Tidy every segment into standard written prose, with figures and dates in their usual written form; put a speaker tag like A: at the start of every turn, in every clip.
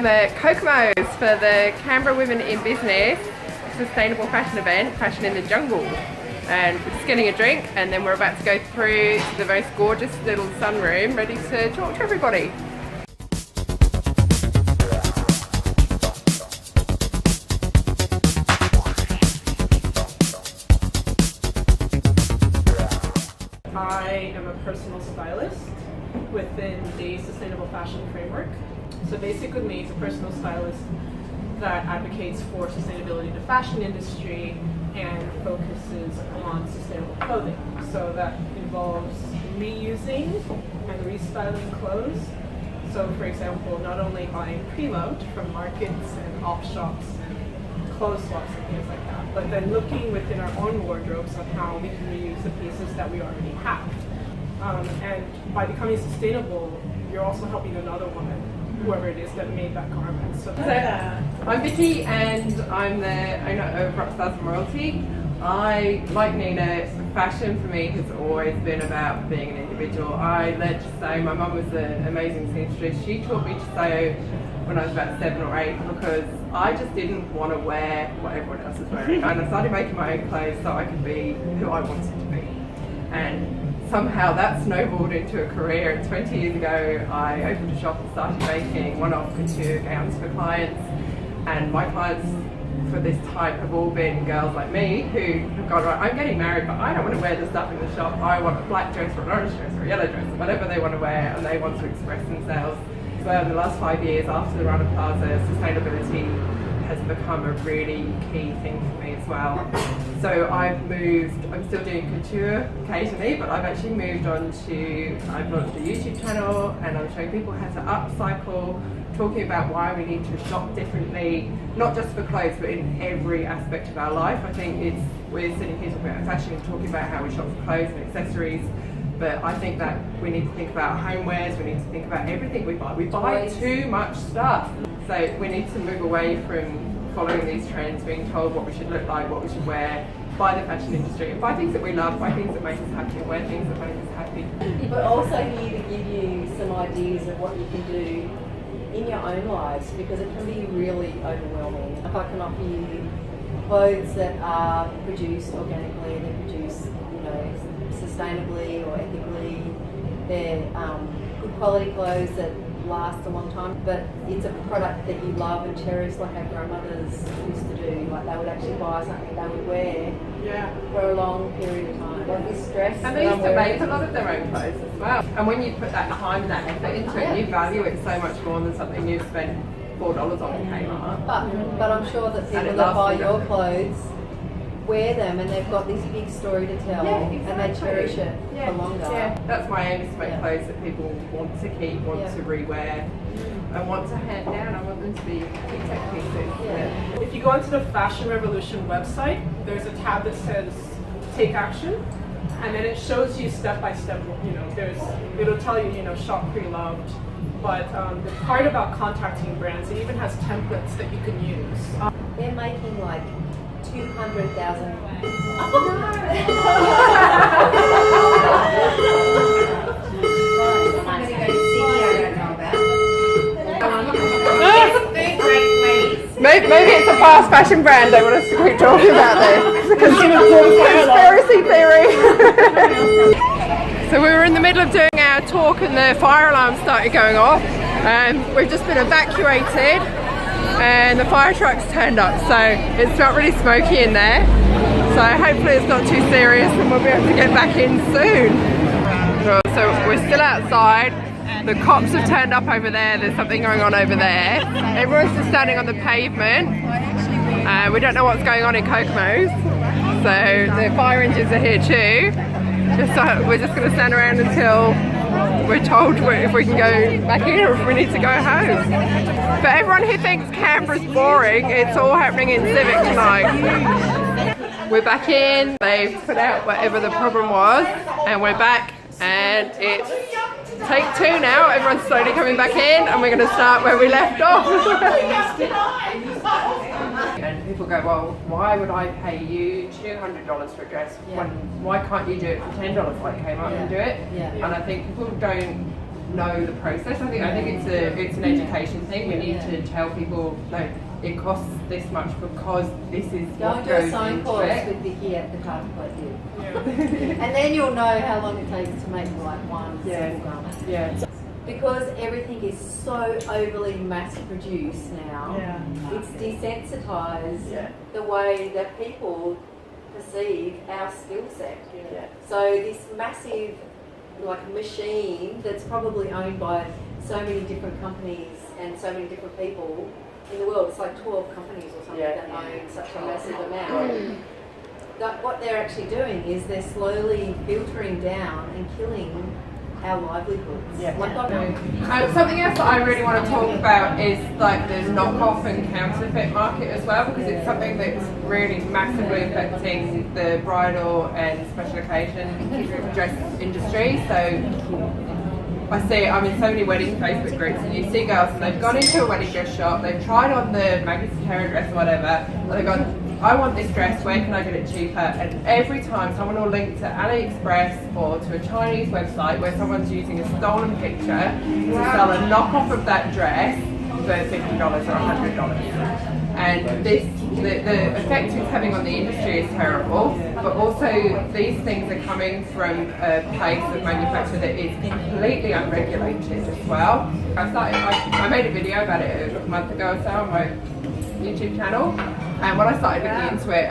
A: I'm at Kokomo's for the Canberra Women in Business sustainable fashion event, Fashion in the Jungle. And we're just getting a drink and then we're about to go through to the most gorgeous little sunroom ready to talk to everybody.
B: I am a personal stylist within the sustainable fashion framework. So basically me, it's a personal stylist that advocates for sustainability in the fashion industry and focuses on sustainable clothing. So that involves reusing and restyling clothes. So for example, not only buying pre-loved from markets and op shops, clothes swaps and things like that, but then looking within our own wardrobes on how we can reuse the pieces that we already have. And by becoming sustainable, you're also helping another woman, whoever it is that made that garment. So
A: I'm Vicky and I'm the owner of Rockstars and Royalty. I, like Nina, fashion for me has always been about being an individual. I learned to sew. My mum was an amazing seamstress. She taught me to sew when I was about 7 or 8 because I just didn't want to wear what everyone else was wearing. And I started making my own clothes so I could be who I wanted to be. And somehow that snowballed into a career. And 20 years ago, I opened a shop and started making one-off couture gowns for clients. And my clients for this type have all been girls like me who have gone, right, I'm getting married, but I don't want to wear the stuff in the shop. I want a black dress or an orange dress or a yellow dress or whatever they want to wear, and they want to express themselves. So in the last 5 years after the Rana Plaza, sustainability has become a really key thing for me as well. So I've moved, I'm still doing couture occasionally, but I've actually moved on to, I've launched a YouTube channel and I'm showing people how to upcycle, talking about why we need to shop differently, not just for clothes, but in every aspect of our life. I think we're sitting here talking about fashion and talking about how we shop for clothes and accessories, but I think that we need to think about homewares, we need to think about everything we buy. We buy too much stuff. So we need to move away from following these trends, being told what we should look like, what we should wear, buy the fashion industry, and buy things that we love, buy things that make us happy, and wear things that make us happy.
C: But also here to give you some ideas of what you can do in your own lives, because it can be really overwhelming. If I can offer you clothes that are produced organically, they're produced, sustainably or ethically, they're good quality clothes that last a long time, but it's a product that you love and cherish, like our grandmothers used to do. Like they would actually buy something they would wear for a long period of time. Like this dress.
A: And they used to make a lot of their own clothes as well. And when you put that time and that effort into it, you value it so much more than something you've spent $4 on in Kmart.
C: But I'm sure that people that buy your clothes wear them and they've got this big story to tell, and they cherish it for longer.
A: Yeah, that's my aim, is to make clothes that people want to keep, want to rewear, and want to hand down. I want them to be TikTok pieces.
B: If you go onto the Fashion Revolution website, there's a tab that says Take Action, and then it shows you step by step. It'll tell you, shop pre-loved. But the part about contacting brands, it even has templates that you can use.
C: They're making like 200,000.
A: Maybe it's a fast fashion brand they want us to keep talking about this. Conspiracy theory. So we were in the middle of doing our talk and the fire alarm started going off. We've just been evacuated and the fire truck's turned up, so it's not really smoky in there. So hopefully it's not too serious and we'll be able to get back in soon. So we're still outside. The cops have turned up over there. There's something going on over there. Everyone's just standing on the pavement. We don't know what's going on in Kokomo's. So the fire engines are here too. We're just going to stand around until we're told if we can go back in or if we need to go home. For everyone who thinks Canberra's boring, it's all happening in Civic tonight. We're back in. They've put out whatever the problem was and we're back, and it's take 2 now. Everyone's slowly coming back in and we're going to start where we left off. And people go, well, why would I pay you $200 for a dress? Why can't you do it for $10 like Kmart and do it? And I think people don't know the process. I think it's an education thing. We need to tell people, no, it costs this much because this is
C: Go
A: what
C: and do a
A: goes
C: sewing
A: into
C: course
A: it.
C: with Vicky at the Craft Plate Guild.
B: Yeah.
C: And then you'll know how long it takes to make like one
A: Yeah.
C: single garment.
A: Yeah.
C: Because everything is so overly mass produced now,
B: Yeah.
C: it's desensitized
A: Yeah.
C: the way that people perceive our skill set.
A: Yeah.
C: So this massive like machine that's probably owned by so many different companies and so many different people in the world, it's like 12 companies or something
A: Yeah.
C: that own such a massive amount. That what they're actually doing is they're slowly filtering down and killing our livelihoods.
A: Yeah.
C: Like
A: Something else that I really want to talk about is like the knockoff and counterfeit market as well, because it's something that's really massively affecting the bridal and special occasion dress industry. So I see, I'm in so many wedding Facebook groups, and you see girls, they've gone into a wedding dress shop, they've tried on the Maggie Terra dress or whatever, and they've gone, I want this dress, where can I get it cheaper? And every time someone will link to AliExpress or to a Chinese website where someone's using a stolen picture to sell a knockoff of that dress for $50 or $100. And this, the effect it's having on the industry is terrible, but also these things are coming from a place of manufacture that is completely unregulated as well. I made a video about it a month ago or so on my YouTube channel, and when I started looking into it,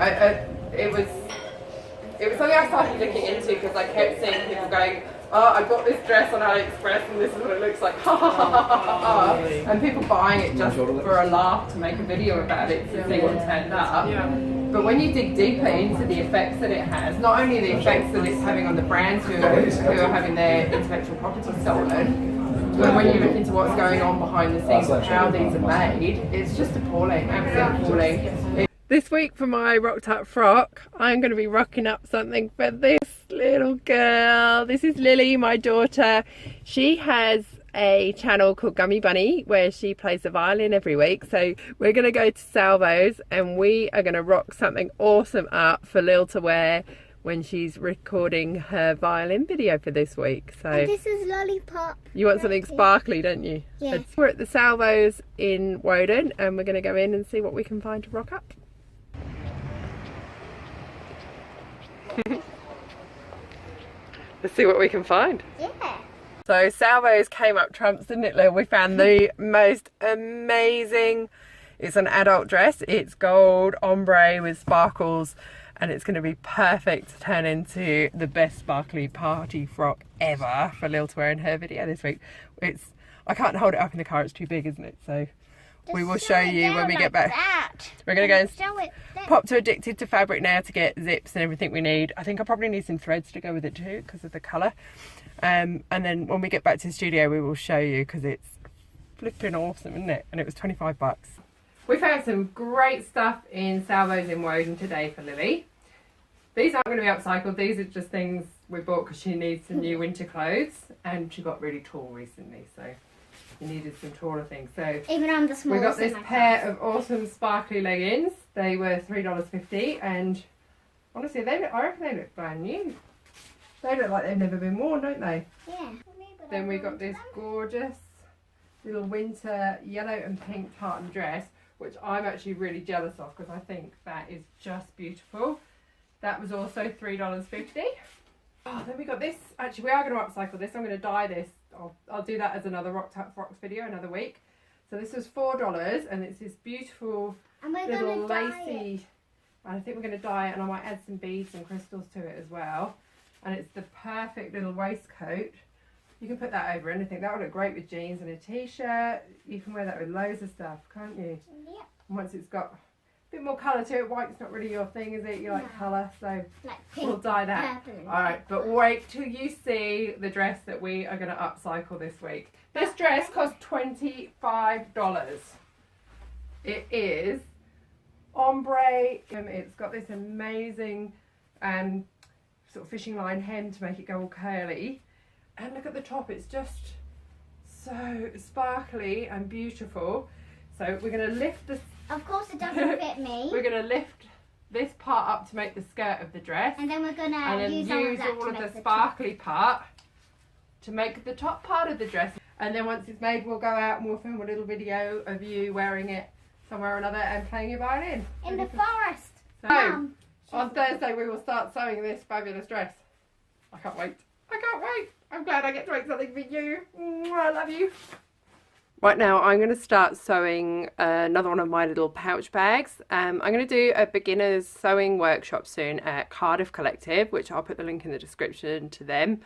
A: it was something I started looking into because I kept seeing people going, oh, I got this dress on AliExpress and this is what it looks like, ha ha ha ha ha ha, and people buying it just for a laugh to make a video about it to see what turned up.
B: Yeah.
A: But when you dig deeper into the effects that it has, not only the effects that it's having on the brands who are having their intellectual property stolen, but when you look into what's going on behind the scenes and how these are made, it's just appalling, absolutely appalling. This week for my rocked up frock, I'm going to be rocking up something for this little girl. This is Lily, my daughter. She has a channel called Gummy Bunny where she plays the violin every week. So we're going to go to Salvo's and we are going to rock something awesome up for Lil to wear when she's recording her violin video for this week. So
D: and this is Lollipop.
A: You want something sparkly, don't you?
D: Yeah.
A: We're at the Salvo's in Woden and we're going to go in and see what we can find to rock up. Let's see what we can find.
D: Yeah.
A: So Salvo's came up trumps, didn't it, Lil? We found the most amazing, it's an adult dress. It's gold ombre with sparkles and it's going to be perfect to turn into the best sparkly party frock ever for Lil to wear in her video this week. I can't hold it up in the car, it's too big, isn't it? So we will show you when we get back. We're going to go and pop to Addicted to Fabric now to get zips and everything we need. I think I probably need some threads to go with it too because of the colour. And then when we get back to the studio we will show you because it's flipping awesome, isn't it? And it was 25 bucks. We found some great stuff in Salvo's in Woden today for Lily. These aren't going to be upcycled, these are just things we bought because she needs some new winter clothes and she got really tall recently, so you needed some taller things. So
D: even I'm the smallest.
A: We got this pair of awesome sparkly leggings. They were $3.50 and honestly I reckon they look brand new. They look like they've never been worn, don't they?
D: Yeah.
A: Then we got this gorgeous little winter yellow and pink tartan dress, which I'm actually really jealous of because I think that is just beautiful. That was also $3.50. Oh, then we got this. Actually, we are going to upcycle this. I'm going to dye this. I'll do that as another Rocked Up Frocks video another week. So this was $4 and it's this beautiful little lacy. And I think we're going to dye it and I might add some beads and crystals to it as well. And it's the perfect little waistcoat. You can put that over anything. That would look great with jeans and a t-shirt. You can wear that with loads of stuff, can't you?
D: Yep.
A: And once it's got a bit more colour to it, white's not really your thing, is it? You like colour, so
D: Like pink,
A: we'll dye that.
D: purple.
A: Alright, but wait till you see the dress that we are going to upcycle this week. This dress cost $25. It is ombre. It's got this amazing sort of fishing line hem to make it go all curly. And look at the top, it's just so sparkly and beautiful. So we're going to lift this.
D: Of course it doesn't fit me.
A: We're going to lift this part up to make the skirt of the dress.
D: And then we're going
A: And
D: to
A: then
D: use
A: use
D: all
A: all
D: of
A: of
D: that
A: the sparkly part to make the top part of the dress. And then once it's made, we'll go out and we'll film a little video of you wearing it somewhere or another and playing your violin.
D: In the forest.
A: So,
D: Mum.
A: on Thursday we will start sewing this fabulous dress. I can't wait. I can't wait. I'm glad I get to make something for you. I love you. Right now I'm going to start sewing another one of my little pouch bags. I'm going to do a beginner's sewing workshop soon at Cardiff Collective, which I'll put the link in the description to them.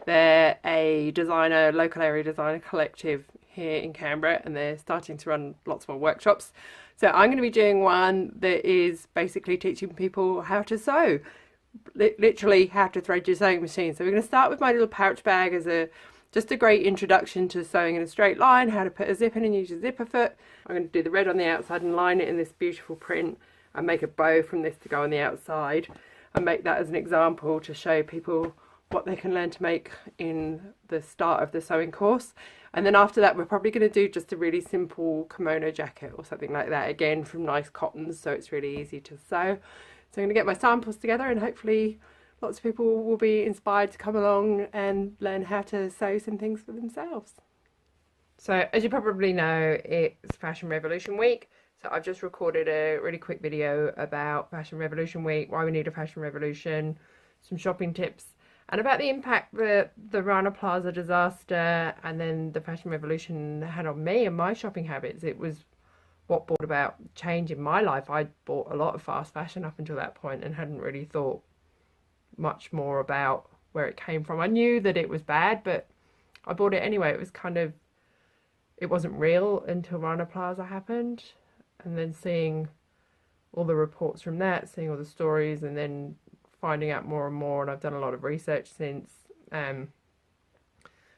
A: They're a designer, local area designer collective here in Canberra, and they're starting to run lots more workshops. So I'm going to be doing one that is basically teaching people how to sew, literally how to thread your sewing machine. So we're going to start with my little pouch bag as just a great introduction to sewing in a straight line, how to put a zip in and use your zipper foot. I'm going to do the red on the outside and line it in this beautiful print and make a bow from this to go on the outside, and make that as an example to show people what they can learn to make in the start of the sewing course. And then after that we're probably going to do just a really simple kimono jacket or something like that, again from nice cottons, so it's really easy to sew. So I'm going to get my samples together and hopefully lots of people will be inspired to come along and learn how to sew some things for themselves. So as you probably know, it's Fashion Revolution Week. So I've just recorded a really quick video about Fashion Revolution Week, why we need a fashion revolution, some shopping tips, and about the impact that the Rana Plaza disaster and then the Fashion Revolution had on me and my shopping habits. It was what brought about change in my life. I'd bought a lot of fast fashion up until that point and hadn't really thought much more about where it came from. I knew that it was bad, but I bought it anyway. It was kind of, it wasn't real until Rana Plaza happened. And then seeing all the reports from that, seeing all the stories, and then finding out more and more, and I've done a lot of research since,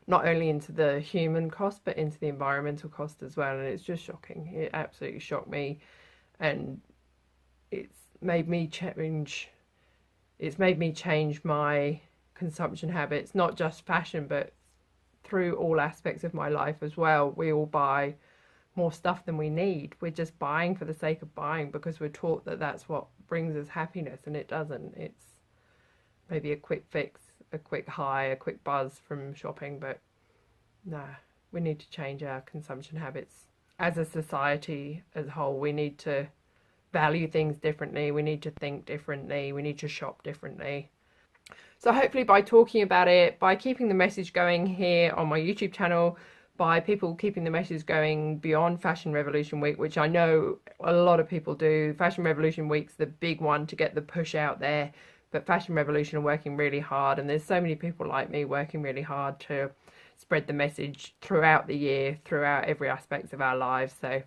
A: not only into the human cost but into the environmental cost as well, and it's just shocking. It absolutely shocked me, and it's made me change my consumption habits, not just fashion but through all aspects of my life as well. We all buy more stuff than we need. We're just buying for the sake of buying because we're taught that that's what brings us happiness, and it doesn't. It's maybe a quick fix, a quick high, a quick buzz from shopping, but nah, we need to change our consumption habits as a society as a whole. We need to value things differently, we need to think differently, we need to shop differently. So hopefully by talking about it, by keeping the message going here on my YouTube channel, by people keeping the message going beyond Fashion Revolution Week, which I know a lot of people do. Fashion Revolution Week's the big one to get the push out there, but Fashion Revolution are working really hard, and there's so many people like me working really hard to spread the message throughout the year, throughout every aspect of our lives. So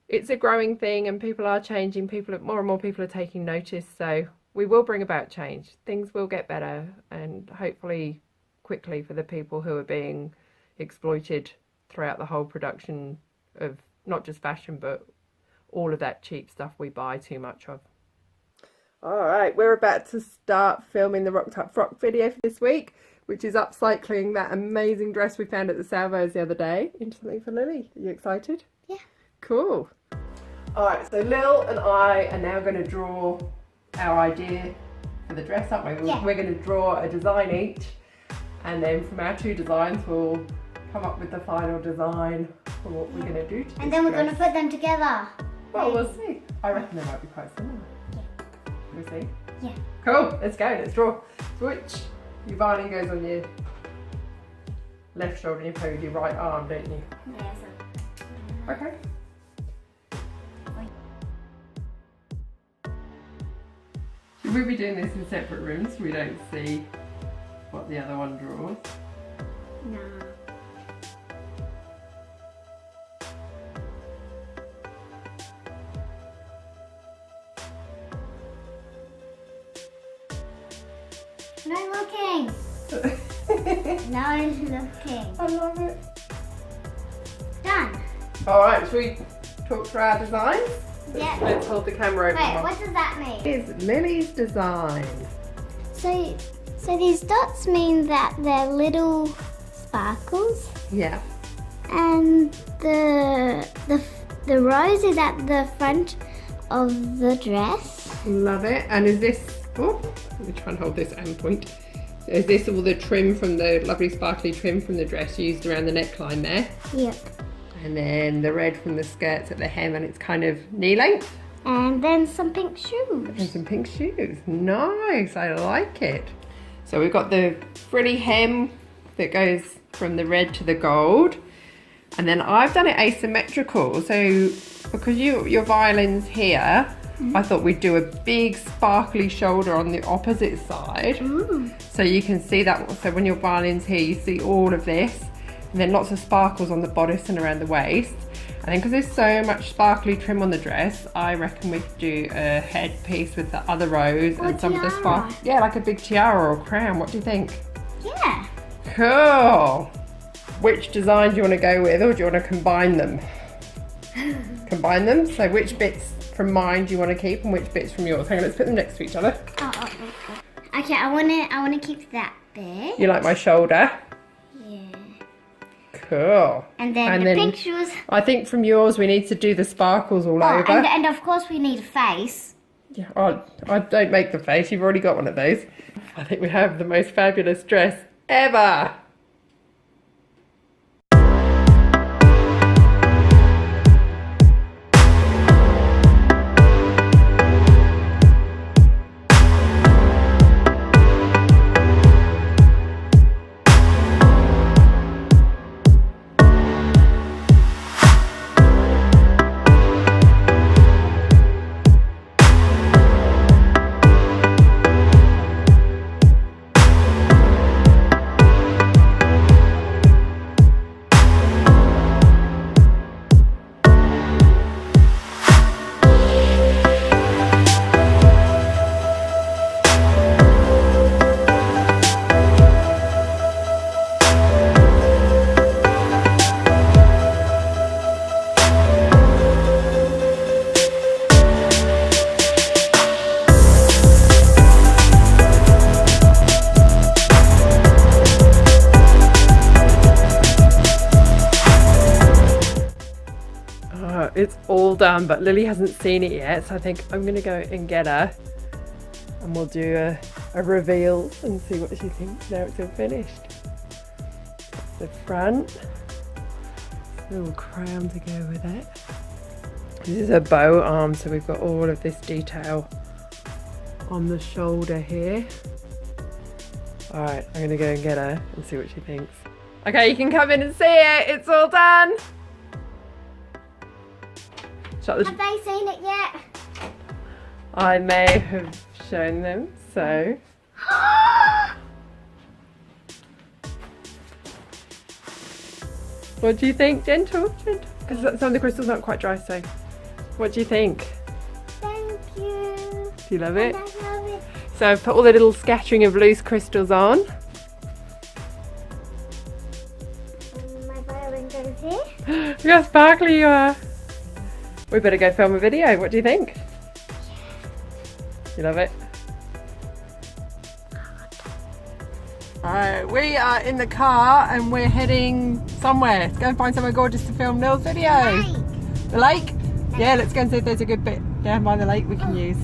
A: it's a growing thing, and people are changing. More and more people are taking notice, so we will bring about change. Things will get better, and hopefully quickly, for the people who are being exploited throughout the whole production of not just fashion but all of that cheap stuff we buy too much of. Alright, we're about to start filming the Rocked Up Frock video for this week, which is upcycling that amazing dress we found at the Salvos the other day into something for Lily. Are you excited?
D: Yeah.
A: Cool. Alright, so Lil and I are now going to draw our idea for the dress, aren't we?
D: Yeah.
A: We're going to draw a design each, and then from our two designs we'll come up with the final design for what we're going to do to this
D: And then we're
A: dress.
D: going to put them together.
A: Well, we'll see. I reckon they might be quite similar.
D: Yeah.
A: We'll see.
D: Yeah.
A: Cool, let's go, let's draw. Switch. Your violin goes on your left shoulder and you play with your right arm, don't you?
D: Yeah, so.
A: Okay. Should we be doing this in separate rooms so we don't see what the other one draws?
D: No. No looking. No looking.
A: I love it.
D: Done.
A: Alright, should we talk through our designs?
D: Yeah.
A: Let's hold the camera open.
D: Wait, what does that mean?
A: Here's Lily's design.
D: So these dots mean that they're little sparkles,
A: Yeah.
D: and the rose is at the front of the dress.
A: Love it. And is this, oh, let me try and hold this end point. Is this all the trim from the lovely sparkly trim from the dress used around the neckline there?
D: Yep.
A: And then the red from the skirts at the hem, and it's kind of knee length.
D: And then some pink shoes.
A: And some pink shoes. Nice, I like it. So we've got the frilly hem that goes from the red to the gold. And then I've done it asymmetrical. So because your violin's here, I thought we'd do a big sparkly shoulder on the opposite side. So you can see that. So when your violin's here, you see all of this. And then lots of sparkles on the bodice and around the waist. And then because there's so much sparkly trim on the dress, I reckon we could do a headpiece with the other rows
D: Or
A: and some of the
D: tiara.
A: sparkles. Yeah, like a big tiara or crown. What do you think?
D: Yeah.
A: Cool. Which design do you want to go with, or do you want to combine them? Combine them? So which bits from mine do you want to keep and which bits from yours? Hang on, let's put them next to each other.
D: Okay, I wanna keep that bit.
A: You like my shoulder?
D: Yeah.
A: Cool.
D: And then the pink shoes.
A: I think from yours we need to do the sparkles all over.
D: And of course we need a face.
A: Yeah, I don't make the face, you've already got one of those. I think we have the most fabulous dress ever. It's all done, but Lily hasn't seen it yet, so I think I'm gonna go and get her and we'll do a reveal and see what she thinks now it's all finished. That's the front, little crown to go with it. This is a bow arm, so we've got all of this detail on the shoulder here. All right, I'm gonna go and get her and see what she thinks. Okay, you can come in and see it, it's all done.
D: Have they seen it yet?
A: I may have shown them, so. What do you think? Gentle? Gentle? Because some of the crystals aren't quite dry, so. What do you think?
D: Thank you.
A: Do you love it?
D: I love it.
A: So I've put all the little scattering of loose crystals on.
D: And my violin goes here.
A: Look how sparkly you are. We better go film a video. What do you think? You love it? Alright, we are in the car and we're heading somewhere. Let's go and find somewhere gorgeous to film Nil's video.
D: Lake.
A: The lake? Yeah, let's go and see if there's a good bit down by the lake we can use.